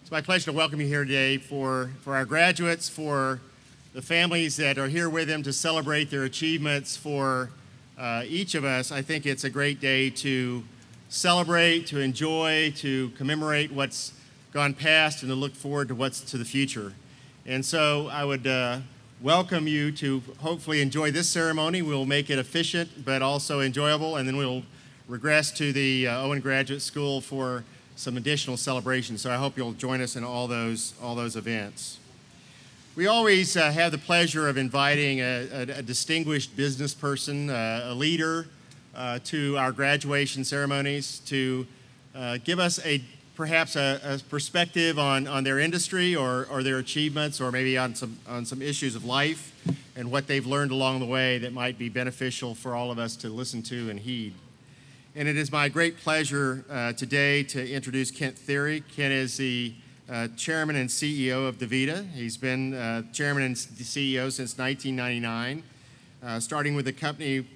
It's my pleasure to welcome you here today for our graduates, for the families that are here with them to celebrate their achievements. For each of us, I think it's a great day to celebrate, to enjoy, to commemorate what's gone past and to look forward to what's to the future. And so I would welcome you to hopefully enjoy this ceremony. We'll make it efficient but also enjoyable, and then we'll regress to the Owen Graduate School for some additional celebrations. So I hope you'll join us in all those events. We always have the pleasure of inviting a distinguished business person, a leader, to our graduation ceremonies to give us perhaps a perspective on their industry or their achievements, or maybe on some issues of life and what they've learned along the way that might be beneficial for all of us to listen to and heed. And it is my great pleasure today to introduce Kent Thiry. Kent is the chairman and CEO of Davita. He's been chairman and CEO since 1999, starting with a company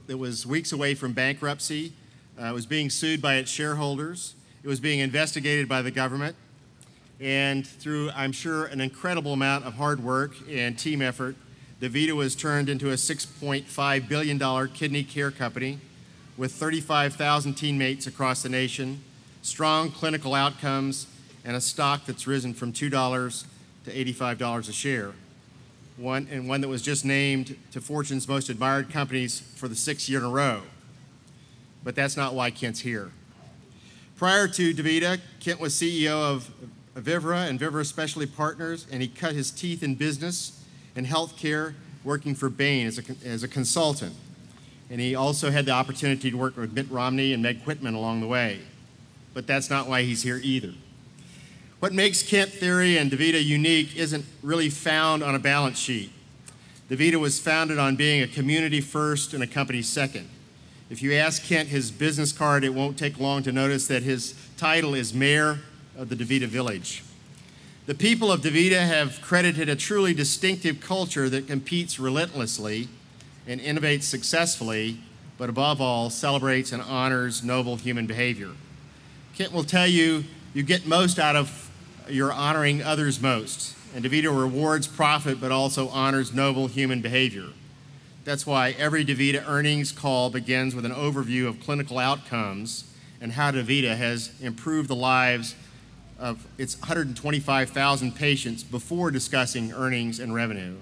that was weeks away from bankruptcy. It was being sued by its shareholders. It was being investigated by the government. And through, I'm sure, an incredible amount of hard work and team effort, Davita was turned into a $6.5 billion kidney care company with 35,000 teammates across the nation, strong clinical outcomes, and a stock that's risen from $2 to $85 a share. One that was just named to Fortune's Most Admired Companies for the 6th year in a row. But that's not why Kent's here. Prior to Davita, Kent was CEO of Vivra and Vivra Specialty Partners, and he cut his teeth in business and healthcare working for Bain as a consultant. And he also had the opportunity to work with Mitt Romney and Meg Whitman along the way. But that's not why he's here either. What makes Kent Thiry and Davita unique isn't really found on a balance sheet. Davita was founded on being a community first and a company second. If you ask Kent his business card, it won't take long to notice that his title is Mayor of the Davita Village. The people of Davita have credited a truly distinctive culture that competes relentlessly and innovates successfully, but above all, celebrates and honors noble human behavior. Kent will tell you, you get most out of your honoring others most, and Davita rewards profit, but also honors noble human behavior. That's why every Davita earnings call begins with an overview of clinical outcomes and how Davita has improved the lives of its 125,000 patients before discussing earnings and revenue.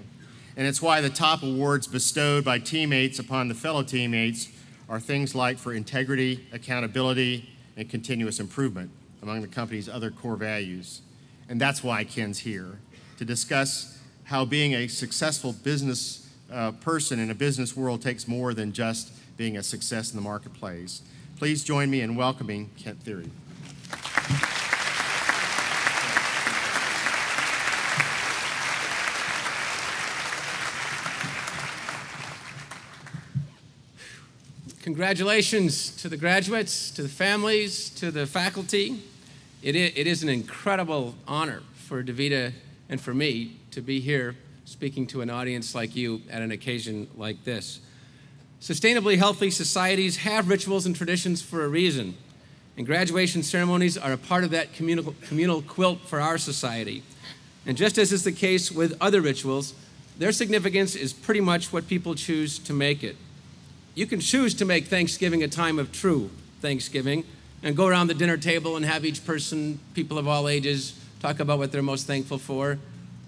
And it's why the top awards bestowed by teammates upon the fellow teammates are things like for integrity, accountability, and continuous improvement among the company's other core values. And that's why Ken's here, to discuss how being a successful business person in a business world takes more than just being a success in the marketplace. Please join me in welcoming Kent Thiry. Congratulations to the graduates, to the families, to the faculty. It is an incredible honor for Davita and for me to be here speaking to an audience like you at an occasion like this. Sustainably healthy societies have rituals and traditions for a reason, and graduation ceremonies are a part of that communal quilt for our society. And just as is the case with other rituals, their significance is pretty much what people choose to make it. You can choose to make Thanksgiving a time of true Thanksgiving and go around the dinner table and have each person, people of all ages, talk about what they're most thankful for,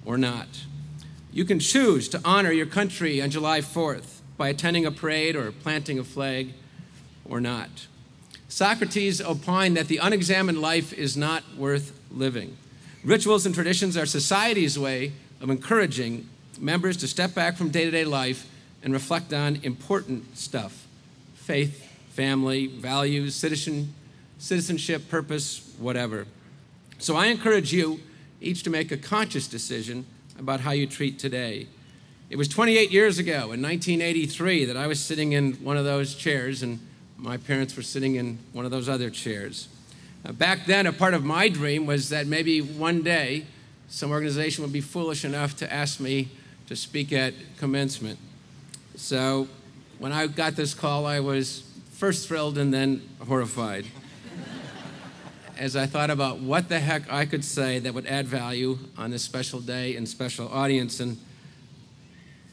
or not. You can choose to honor your country on July 4th by attending a parade or planting a flag, or not. Socrates opined that the unexamined life is not worth living. Rituals and traditions are society's way of encouraging members to step back from day-to-day life and reflect on important stuff: faith, family, values, citizenship, purpose, whatever. So I encourage you each to make a conscious decision about how you treat today. It was 28 years ago, in 1983, that I was sitting in one of those chairs and my parents were sitting in one of those other chairs. Back then, a part of my dream was that maybe one day some organization would be foolish enough to ask me to speak at Commencement. So when I got this call, I was first thrilled and then horrified. as I thought about what the heck I could say that would add value on this special day and special audience. And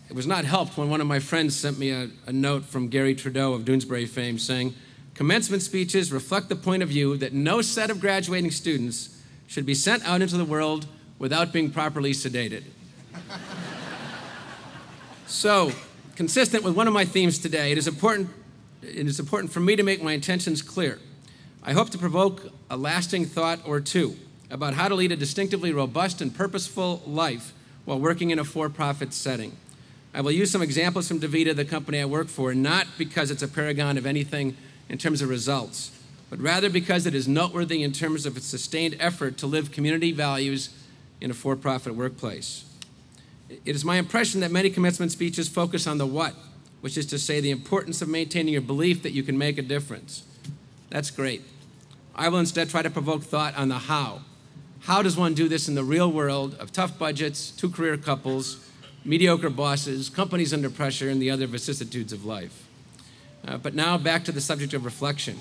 it was not helped when one of my friends sent me a note from Gary Trudeau of Doonesbury fame saying, "Commencement speeches reflect the point of view that no set of graduating students should be sent out into the world without being properly sedated." So, consistent with one of my themes today, it is important for me to make my intentions clear. I hope to provoke a lasting thought or two about how to lead a distinctively robust and purposeful life while working in a for-profit setting. I will use some examples from Davita, the company I work for, not because it's a paragon of anything in terms of results, but rather because it is noteworthy in terms of its sustained effort to live community values in a for-profit workplace. It is my impression that many commencement speeches focus on the what, which is to say the importance of maintaining your belief that you can make a difference. That's great. I will instead try to provoke thought on the how. How does one do this in the real world of tough budgets, two-career couples, mediocre bosses, companies under pressure, and the other vicissitudes of life? But now back to the subject of reflection.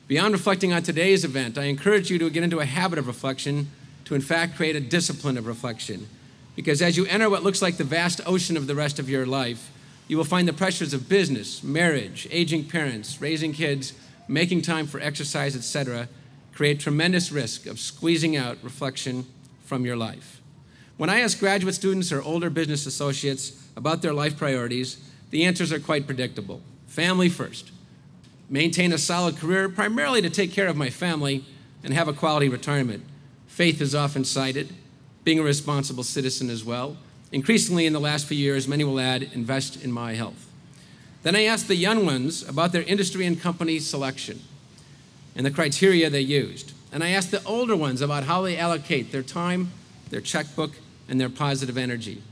Beyond reflecting on today's event, I encourage you to get into a habit of reflection to in fact create a discipline of reflection. Because as you enter what looks like the vast ocean of the rest of your life, you will find the pressures of business, marriage, aging parents, raising kids, making time for exercise, etc., create tremendous risk of squeezing out reflection from your life. When I ask graduate students or older business associates about their life priorities, the answers are quite predictable. Family first. Maintain a solid career, primarily to take care of my family and have a quality retirement. Faith is often cited. Being a responsible citizen as well. Increasingly in the last few years, many will add, invest in my health. Then I ask the young ones about their industry and company selection and the criteria they used. And I ask the older ones about how they allocate their time, their checkbook, and their positive energy.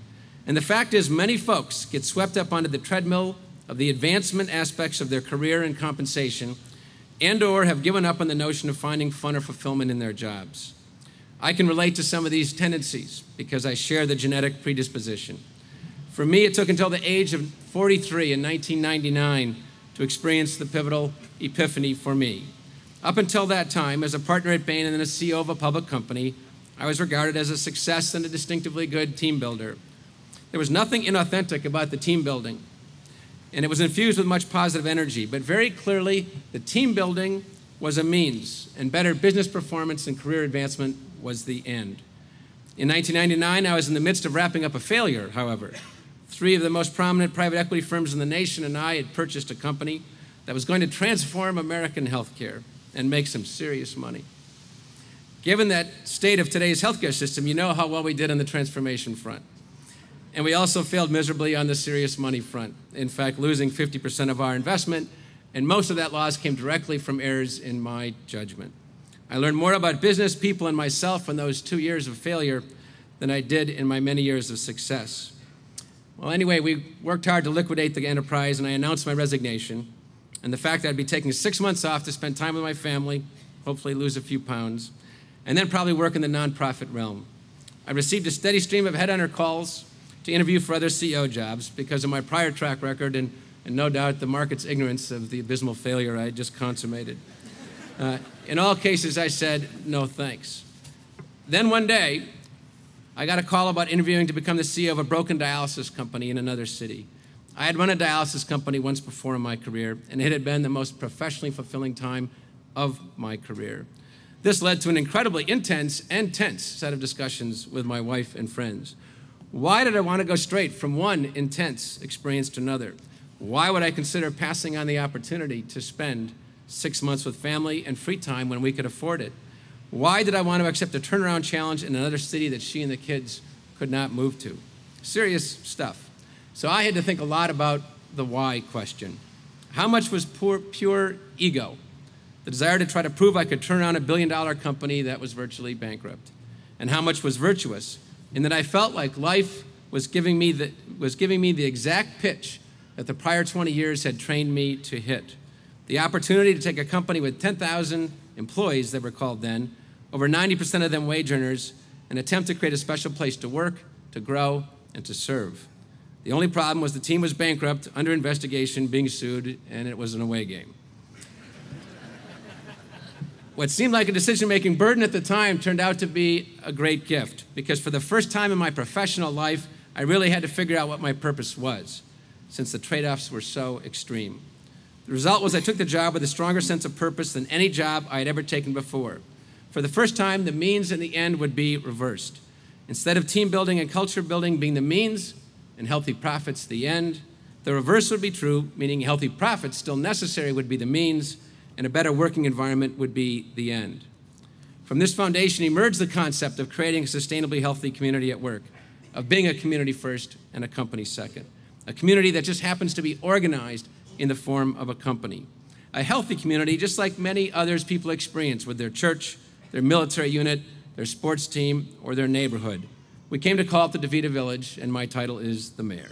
And the fact is, many folks get swept up onto the treadmill of the advancement aspects of their career and compensation, and/or have given up on the notion of finding fun or fulfillment in their jobs. I can relate to some of these tendencies because I share the genetic predisposition. For me, it took until the age of 43 in 1999 to experience the pivotal epiphany for me. Up until that time, as a partner at Bain and then a CEO of a public company, I was regarded as a success and a distinctively good team builder. There was nothing inauthentic about the team building, and it was infused with much positive energy, but very clearly, the team building was a means, and better business performance and career advancement was the end. In 1999, I was in the midst of wrapping up a failure, however. 3 of the most prominent private equity firms in the nation and I had purchased a company that was going to transform American healthcare and make some serious money. Given that state of today's healthcare system, you know how well we did on the transformation front. And we also failed miserably on the serious money front, in fact, losing 50% of our investment, and most of that loss came directly from errors in my judgment. I learned more about business, people, and myself in those 2 years of failure than I did in my many years of success. Well, anyway, we worked hard to liquidate the enterprise, and I announced my resignation, and the fact that I'd be taking 6 months off to spend time with my family, hopefully lose a few pounds, and then probably work in the nonprofit realm. I received a steady stream of headhunter calls to interview for other CEO jobs because of my prior track record and no doubt the market's ignorance of the abysmal failure I had just consummated. In all cases, I said, no thanks. Then one day, I got a call about interviewing to become the CEO of a broken dialysis company in another city. I had run a dialysis company once before in my career, and it had been the most professionally fulfilling time of my career. This led to an incredibly intense and tense set of discussions with my wife and friends. Why did I want to go straight from one intense experience to another? Why would I consider passing on the opportunity to spend 6 months with family and free time when we could afford it? Why did I want to accept a turnaround challenge in another city that she and the kids could not move to? Serious stuff. So I had to think a lot about the why question. How much was pure ego? The desire to try to prove I could turn around a billion-dollar company that was virtually bankrupt. And how much was virtuous? In that I felt like life was giving me the exact pitch that the prior 20 years had trained me to hit. The opportunity to take a company with 10,000 employees that were called then, over 90% of them wage earners, and attempt to create a special place to work, to grow, and to serve. The only problem was the team was bankrupt, under investigation, being sued, and it was an away game. What seemed like a decision-making burden at the time turned out to be a great gift, because for the first time in my professional life, I really had to figure out what my purpose was, since the trade-offs were so extreme. The result was I took the job with a stronger sense of purpose than any job I had ever taken before. For the first time, the means and the end would be reversed. Instead of team building and culture building being the means and healthy profits the end, the reverse would be true, meaning healthy profits, still necessary, would be the means, and a better working environment would be the end. From this foundation emerged the concept of creating a sustainably healthy community at work, of being a community first and a company second, a community that just happens to be organized in the form of a company. A healthy community, just like many others people experience with their church, their military unit, their sports team, or their neighborhood. We came to call it the Davita Village, and my title is the mayor.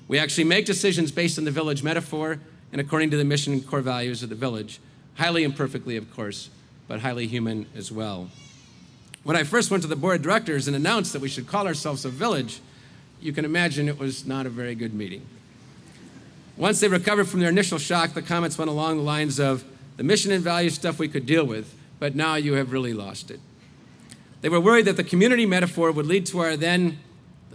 We actually make decisions based on the village metaphor and according to the mission and core values of the village, highly imperfectly, of course, but highly human as well. When I first went to the board of directors and announced that we should call ourselves a village, you can imagine it was not a very good meeting. Once they recovered from their initial shock, the comments went along the lines of, the mission and value stuff we could deal with, but now you have really lost it. They were worried that the community metaphor would lead to our then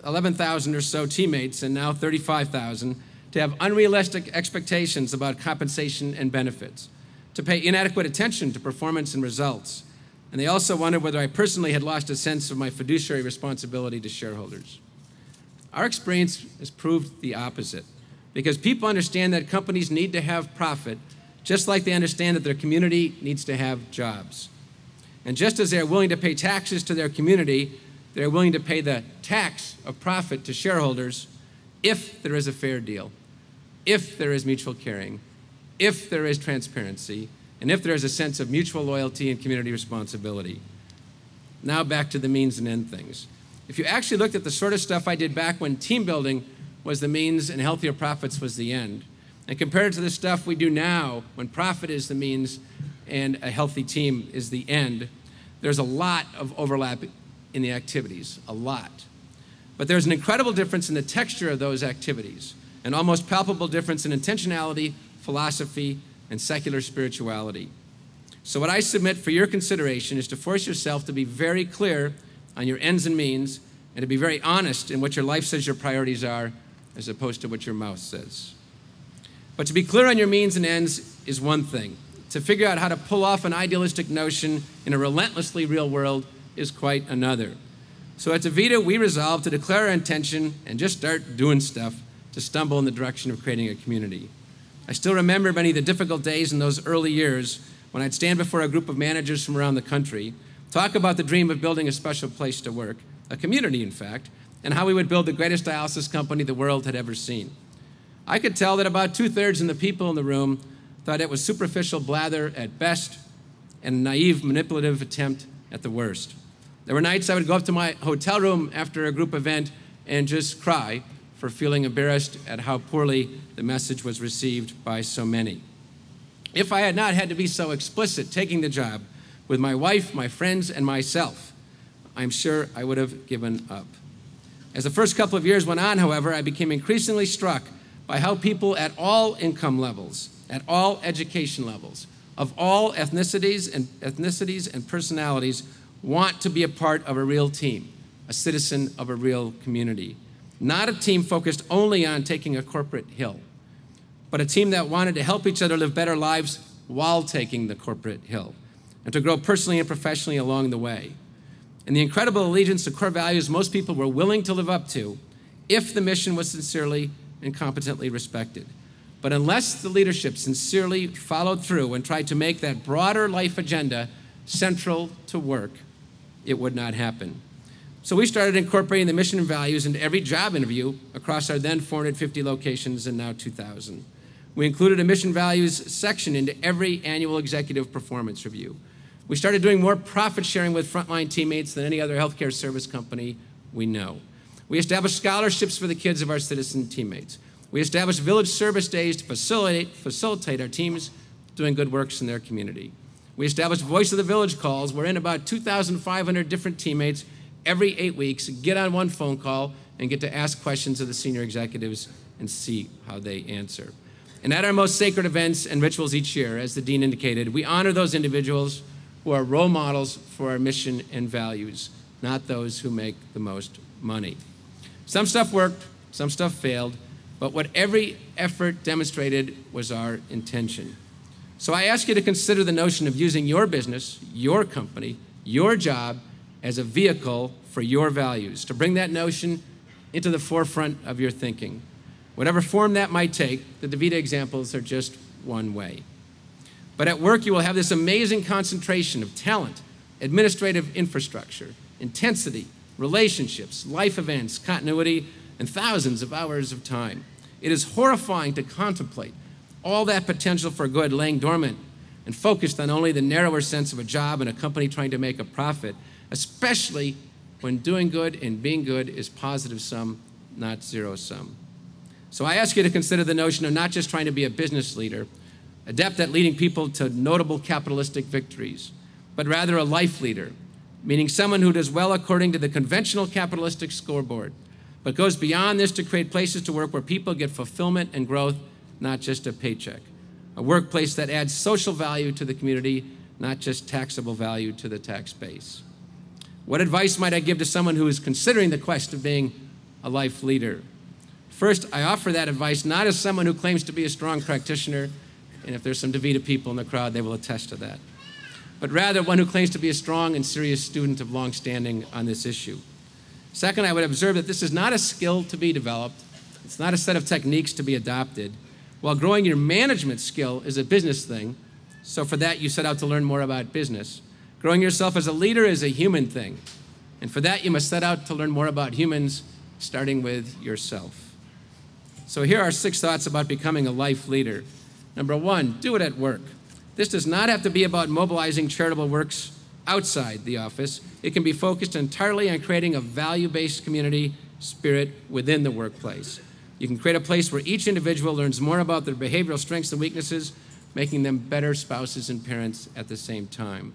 11,000 or so teammates, and now 35,000, to have unrealistic expectations about compensation and benefits, to pay inadequate attention to performance and results. And they also wondered whether I personally had lost a sense of my fiduciary responsibility to shareholders. Our experience has proved the opposite, because people understand that companies need to have profit, just like they understand that their community needs to have jobs. And just as they're willing to pay taxes to their community, they're willing to pay the tax of profit to shareholders if there is a fair deal, if there is mutual caring, if there is transparency, and if there is a sense of mutual loyalty and community responsibility. Now back to the means and end things. If you actually looked at the sort of stuff I did back when team building was the means and healthier profits was the end, and compared it to the stuff we do now when profit is the means and a healthy team is the end, there's a lot of overlap in the activities, a lot. But there's an incredible difference in the texture of those activities, an almost palpable difference in intentionality, philosophy, and secular spirituality. So what I submit for your consideration is to force yourself to be very clear on your ends and means, and to be very honest in what your life says your priorities are, as opposed to what your mouth says. But to be clear on your means and ends is one thing. To figure out how to pull off an idealistic notion in a relentlessly real world is quite another. So at Davita, we resolved to declare our intention and just start doing stuff to stumble in the direction of creating a community. I still remember many of the difficult days in those early years when I'd stand before a group of managers from around the country, talk about the dream of building a special place to work, a community in fact, and how we would build the greatest dialysis company the world had ever seen. I could tell that about 2/3 of the people in the room thought it was superficial blather at best and a naive, manipulative attempt at the worst. There were nights I would go up to my hotel room after a group event and just cry for feeling embarrassed at how poorly the message was received by so many. If I had not had to be so explicit taking the job with my wife, my friends, and myself, I'm sure I would have given up. As the first couple of years went on, however, I became increasingly struck by how people at all income levels, at all education levels, of all ethnicities and personalities want to be a part of a real team, a citizen of a real community. Not a team focused only on taking a corporate hill, but a team that wanted to help each other live better lives while taking the corporate hill, and to grow personally and professionally along the way. And the incredible allegiance to core values most people were willing to live up to if the mission was sincerely and competently respected. But unless the leadership sincerely followed through and tried to make that broader life agenda central to work, it would not happen. So we started incorporating the mission and values into every job interview across our then 450 locations and now 2,000. We included a mission values section into every annual executive performance review. We started doing more profit sharing with frontline teammates than any other healthcare service company we know. We established scholarships for the kids of our citizen teammates. We established village service days to facilitate our teams doing good works in their community. We established Voice of the Village calls, wherein about 2,500 different teammates every 8 weeks get on one phone call and get to ask questions of the senior executives and see how they answer. And at our most sacred events and rituals each year, as the dean indicated, we honor those individuals who are role models for our mission and values, not those who make the most money. Some stuff worked, some stuff failed, but what every effort demonstrated was our intention. So I ask you to consider the notion of using your business, your company, your job as a vehicle for your values, to bring that notion into the forefront of your thinking. Whatever form that might take, the Davita examples are just one way. But at work, you will have this amazing concentration of talent, administrative infrastructure, intensity, relationships, life events, continuity, and thousands of hours of time. It is horrifying to contemplate all that potential for good laying dormant and focused on only the narrower sense of a job and a company trying to make a profit, especially when doing good and being good is positive sum, not zero sum. So I ask you to consider the notion of not just trying to be a business leader, adept at leading people to notable capitalistic victories, but rather a life leader, meaning someone who does well according to the conventional capitalistic scoreboard, but goes beyond this to create places to work where people get fulfillment and growth, not just a paycheck. A workplace that adds social value to the community, not just taxable value to the tax base. What advice might I give to someone who is considering the quest of being a life leader? First, I offer that advice not as someone who claims to be a strong practitioner, and if there's some Davita people in the crowd, they will attest to that, but rather one who claims to be a strong and serious student of long standing on this issue. Second, I would observe that this is not a skill to be developed. It's not a set of techniques to be adopted. While growing your management skill is a business thing, so for that you set out to learn more about business. Growing yourself as a leader is a human thing, and for that you must set out to learn more about humans, starting with yourself. So here are 6 thoughts about becoming a life leader. Number 1, do it at work. This does not have to be about mobilizing charitable works outside the office. It can be focused entirely on creating a value-based community spirit within the workplace. You can create a place where each individual learns more about their behavioral strengths and weaknesses, making them better spouses and parents at the same time.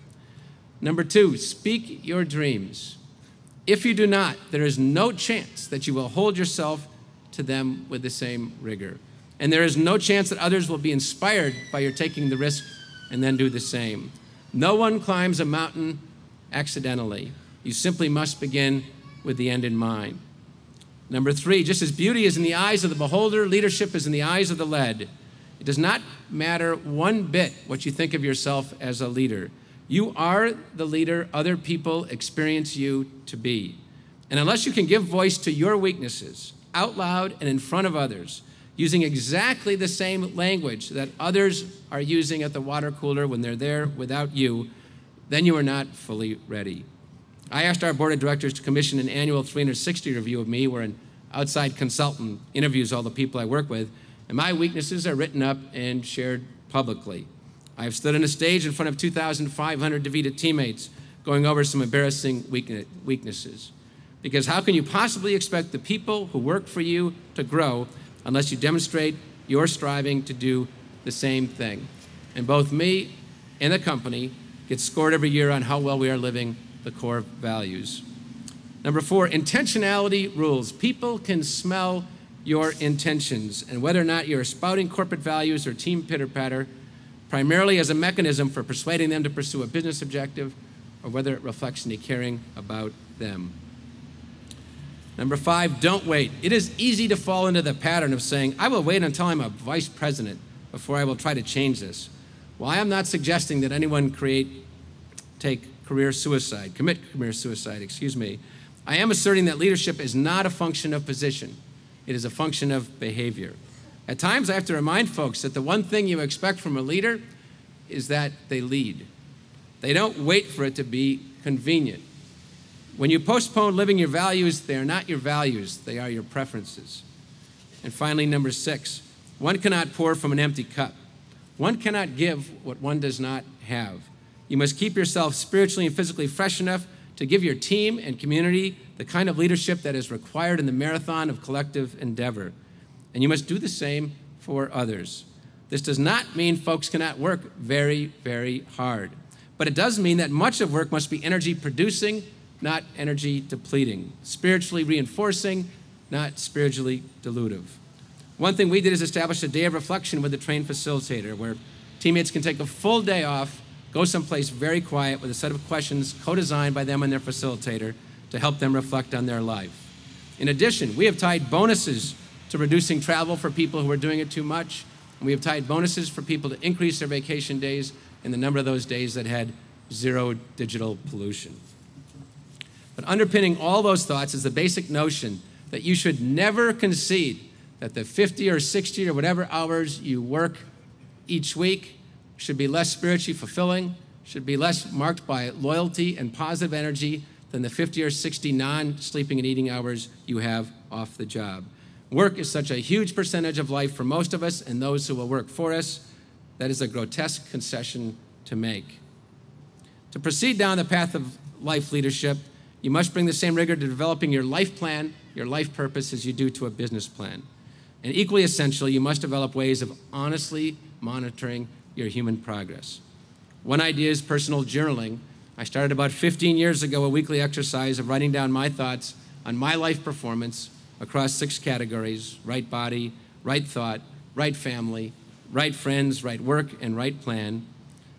Number 2, speak your dreams. If you do not, there is no chance that you will hold yourself to them with the same rigor. And there is no chance that others will be inspired by your taking the risk and then do the same. No one climbs a mountain accidentally. You simply must begin with the end in mind. Number 3, just as beauty is in the eyes of the beholder, leadership is in the eyes of the led. It does not matter one bit what you think of yourself as a leader. You are the leader other people experience you to be. And unless you can give voice to your weaknesses out loud and in front of others, using exactly the same language that others are using at the water cooler when they're there without you, then you are not fully ready. I asked our board of directors to commission an annual 360 review of me, where an outside consultant interviews all the people I work with, and my weaknesses are written up and shared publicly. I've stood on a stage in front of 2,500 Davita teammates going over some embarrassing weaknesses. Because how can you possibly expect the people who work for you to grow unless you demonstrate your striving to do the same thing? And both me and the company get scored every year on how well we are living the core values. Number 4, intentionality rules. People can smell your intentions, and whether or not you're spouting corporate values or team pitter-patter, primarily as a mechanism for persuading them to pursue a business objective, or whether it reflects any caring about them. Number 5, don't wait. It is easy to fall into the pattern of saying, I will wait until I'm a vice president before I will try to change this. Well, I am not suggesting that anyone commit career suicide, I am asserting that leadership is not a function of position. It is a function of behavior. At times, I have to remind folks that the one thing you expect from a leader is that they lead. They don't wait for it to be convenient. When you postpone living your values, they are not your values, they are your preferences. And finally, number 6, one cannot pour from an empty cup. One cannot give what one does not have. You must keep yourself spiritually and physically fresh enough to give your team and community the kind of leadership that is required in the marathon of collective endeavor. And you must do the same for others. This does not mean folks cannot work very, very hard. But it does mean that much of work must be energy producing, not energy depleting, spiritually reinforcing, not spiritually dilutive. One thing we did is establish a day of reflection with a trained facilitator where teammates can take a full day off go someplace very quiet with a set of questions co-designed by them and their facilitator to help them reflect on their life. In addition, we have tied bonuses to reducing travel for people who are doing it too much, and we have tied bonuses for people to increase their vacation days and the number of those days that had zero digital pollution. But underpinning all those thoughts is the basic notion that you should never concede that the 50 or 60 or whatever hours you work each week should be less spiritually fulfilling, should be less marked by loyalty and positive energy than the 50 or 60 non-sleeping and eating hours you have off the job. Work is such a huge percentage of life for most of us and those who will work for us. That is a grotesque concession to make. To proceed down the path of life leadership, you must bring the same rigor to developing your life plan, your life purpose, as you do to a business plan. And equally essential, you must develop ways of honestly monitoring your human progress. One idea is personal journaling. I started about 15 years ago a weekly exercise of writing down my thoughts on my life performance across 6 categories: right body, right thought, right family, right friends, right work, and right plan.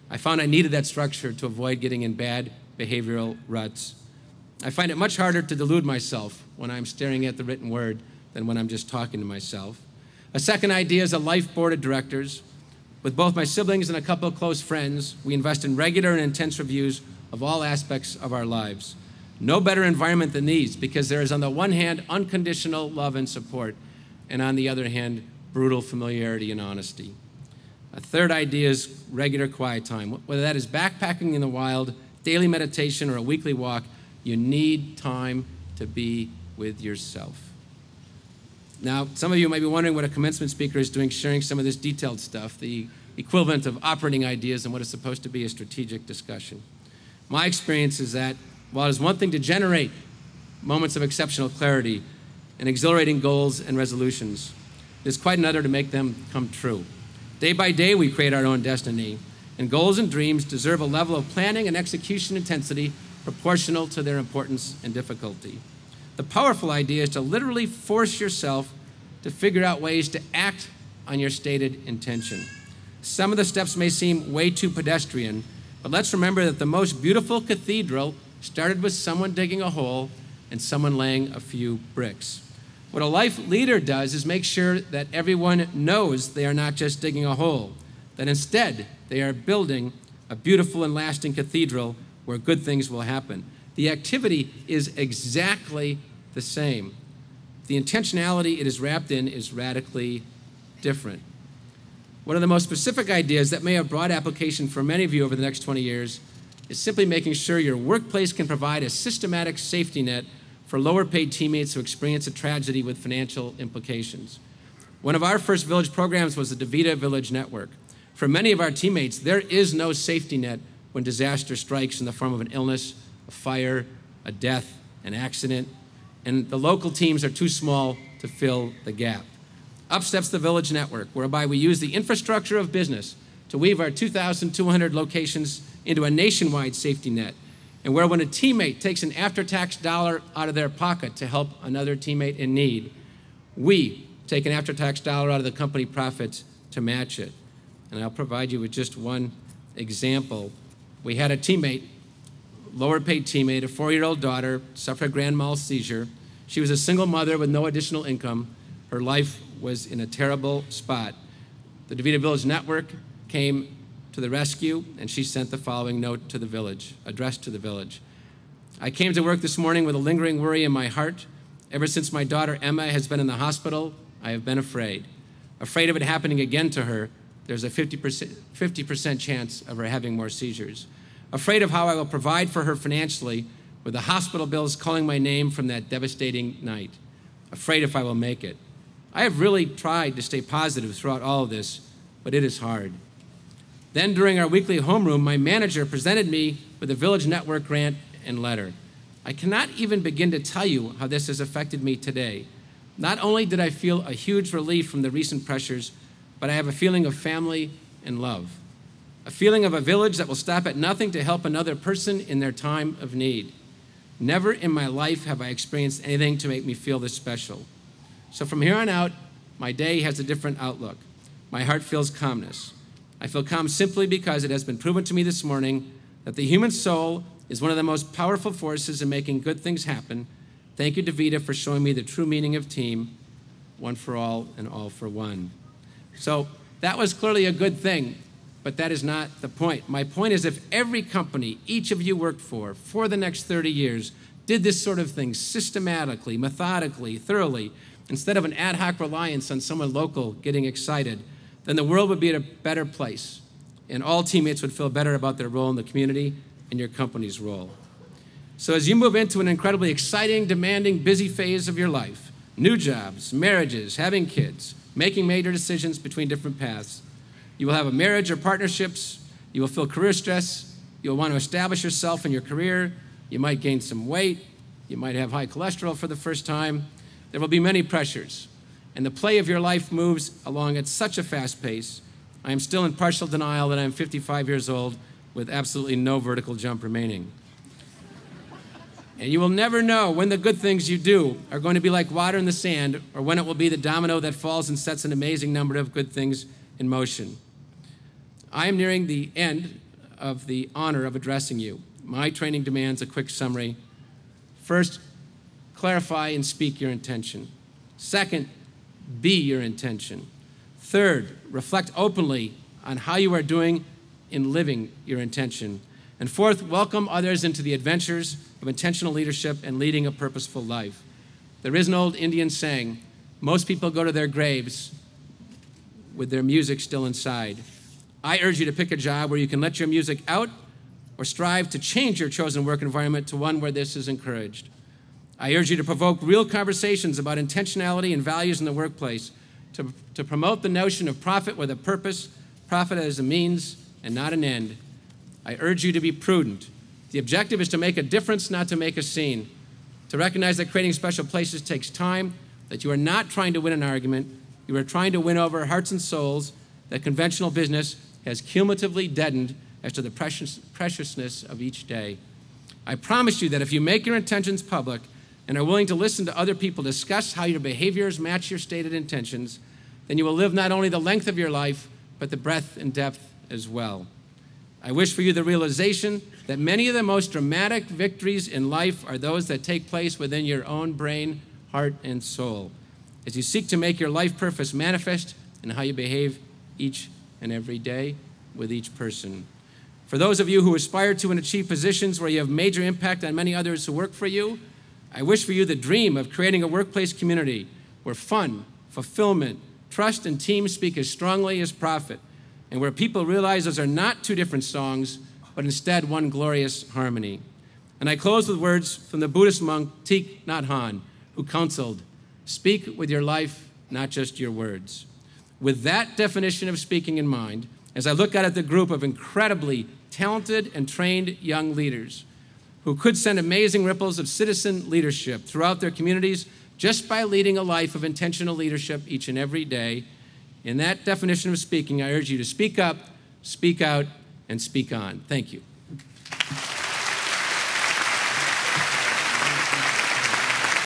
I found I needed that structure to avoid getting in bad behavioral ruts. I find it much harder to delude myself when I'm staring at the written word than when I'm just talking to myself. A second idea is a life board of directors. With both my siblings and a couple of close friends, we invest in regular and intense reviews of all aspects of our lives. No better environment than these, because there is, on the one hand, unconditional love and support, and on the other hand, brutal familiarity and honesty. A third idea is regular quiet time. Whether that is backpacking in the wild, daily meditation, or a weekly walk, you need time to be with yourself. Now, some of you might be wondering what a commencement speaker is doing, sharing some of this detailed stuff, the equivalent of operating ideas and what is supposed to be a strategic discussion. My experience is that while it is one thing to generate moments of exceptional clarity and exhilarating goals and resolutions, it is quite another to make them come true. Day by day, we create our own destiny, and goals and dreams deserve a level of planning and execution intensity proportional to their importance and difficulty. The powerful idea is to literally force yourself to figure out ways to act on your stated intention. Some of the steps may seem way too pedestrian, but let's remember that the most beautiful cathedral started with someone digging a hole and someone laying a few bricks. What a life leader does is make sure that everyone knows they are not just digging a hole, that instead they are building a beautiful and lasting cathedral where good things will happen. The activity is exactly the same. The intentionality it is wrapped in is radically different. One of the most specific ideas that may have broad application for many of you over the next 20 years is simply making sure your workplace can provide a systematic safety net for lower-paid teammates who experience a tragedy with financial implications. One of our first village programs was the Davita Village Network. For many of our teammates, there is no safety net when disaster strikes in the form of an illness, a fire, a death, an accident, and the local teams are too small to fill the gap. Up steps the Village Network, whereby we use the infrastructure of business to weave our 2,200 locations into a nationwide safety net, and where when a teammate takes an after-tax dollar out of their pocket to help another teammate in need, we take an after-tax dollar out of the company profits to match it. And I'll provide you with just one example. We had a teammate, lower-paid teammate, a 4-year-old daughter, suffered a grand mal seizure. She was a single mother with no additional income. Her life was in a terrible spot. The Davita Village Network came to the rescue, and she sent the following note to the village, addressed to the village. I came to work this morning with a lingering worry in my heart. Ever since my daughter Emma has been in the hospital, I have been afraid. Afraid of it happening again to her. There's a 50% chance of her having more seizures. Afraid of how I will provide for her financially with the hospital bills calling my name from that devastating night. Afraid if I will make it. I have really tried to stay positive throughout all of this, but it is hard. Then during our weekly homeroom, my manager presented me with a Village Network grant and letter. I cannot even begin to tell you how this has affected me today. Not only did I feel a huge relief from the recent pressures, but I have a feeling of family and love. A feeling of a village that will stop at nothing to help another person in their time of need. Never in my life have I experienced anything to make me feel this special. So from here on out, my day has a different outlook. My heart feels calmness. I feel calm simply because it has been proven to me this morning that the human soul is one of the most powerful forces in making good things happen. Thank you, Davita, for showing me the true meaning of team, one for all and all for one. So that was clearly a good thing, but that is not the point. My point is, if every company each of you worked for the next 30 years did this sort of thing systematically, methodically, thoroughly, instead of an ad hoc reliance on someone local getting excited, then the world would be at a better place, and all teammates would feel better about their role in the community and your company's role. So as you move into an incredibly exciting, demanding, busy phase of your life, new jobs, marriages, having kids, making major decisions between different paths, you will have a marriage or partnerships, you will feel career stress, you'll want to establish yourself in your career, you might gain some weight, you might have high cholesterol for the first time. There will be many pressures, and the play of your life moves along at such a fast pace. I am still in partial denial that I am 55 years old with absolutely no vertical jump remaining. And you will never know when the good things you do are going to be like water in the sand, or when it will be the domino that falls and sets an amazing number of good things in motion. I am nearing the end of the honor of addressing you. My training demands a quick summary. First, clarify and speak your intention. Second, be your intention. Third, reflect openly on how you are doing in living your intention. And fourth, welcome others into the adventures of intentional leadership and leading a purposeful life. There is an old Indian saying, most people go to their graves with their music still inside. I urge you to pick a job where you can let your music out, or strive to change your chosen work environment to one where this is encouraged. I urge you to provoke real conversations about intentionality and values in the workplace, to promote the notion of profit with a purpose, profit as a means and not an end. I urge you to be prudent. The objective is to make a difference, not to make a scene. To recognize that creating special places takes time, that you are not trying to win an argument, you are trying to win over hearts and souls that conventional business has cumulatively deadened as to the preciousness of each day. I promise you that if you make your intentions public and are willing to listen to other people discuss how your behaviors match your stated intentions, then you will live not only the length of your life, but the breadth and depth as well. I wish for you the realization that many of the most dramatic victories in life are those that take place within your own brain, heart, and soul, as you seek to make your life purpose manifest in how you behave each and every day with each person. For those of you who aspire to and achieve positions where you have major impact on many others who work for you, I wish for you the dream of creating a workplace community where fun, fulfillment, trust, and team speak as strongly as profit, and where people realize those are not two different songs, but instead one glorious harmony. And I close with words from the Buddhist monk Thich Nhat Hanh, who counseled, speak with your life, not just your words. With that definition of speaking in mind, as I look out at the group of incredibly talented and trained young leaders who could send amazing ripples of citizen leadership throughout their communities just by leading a life of intentional leadership each and every day, in that definition of speaking, I urge you to speak up, speak out, and speak on. Thank you.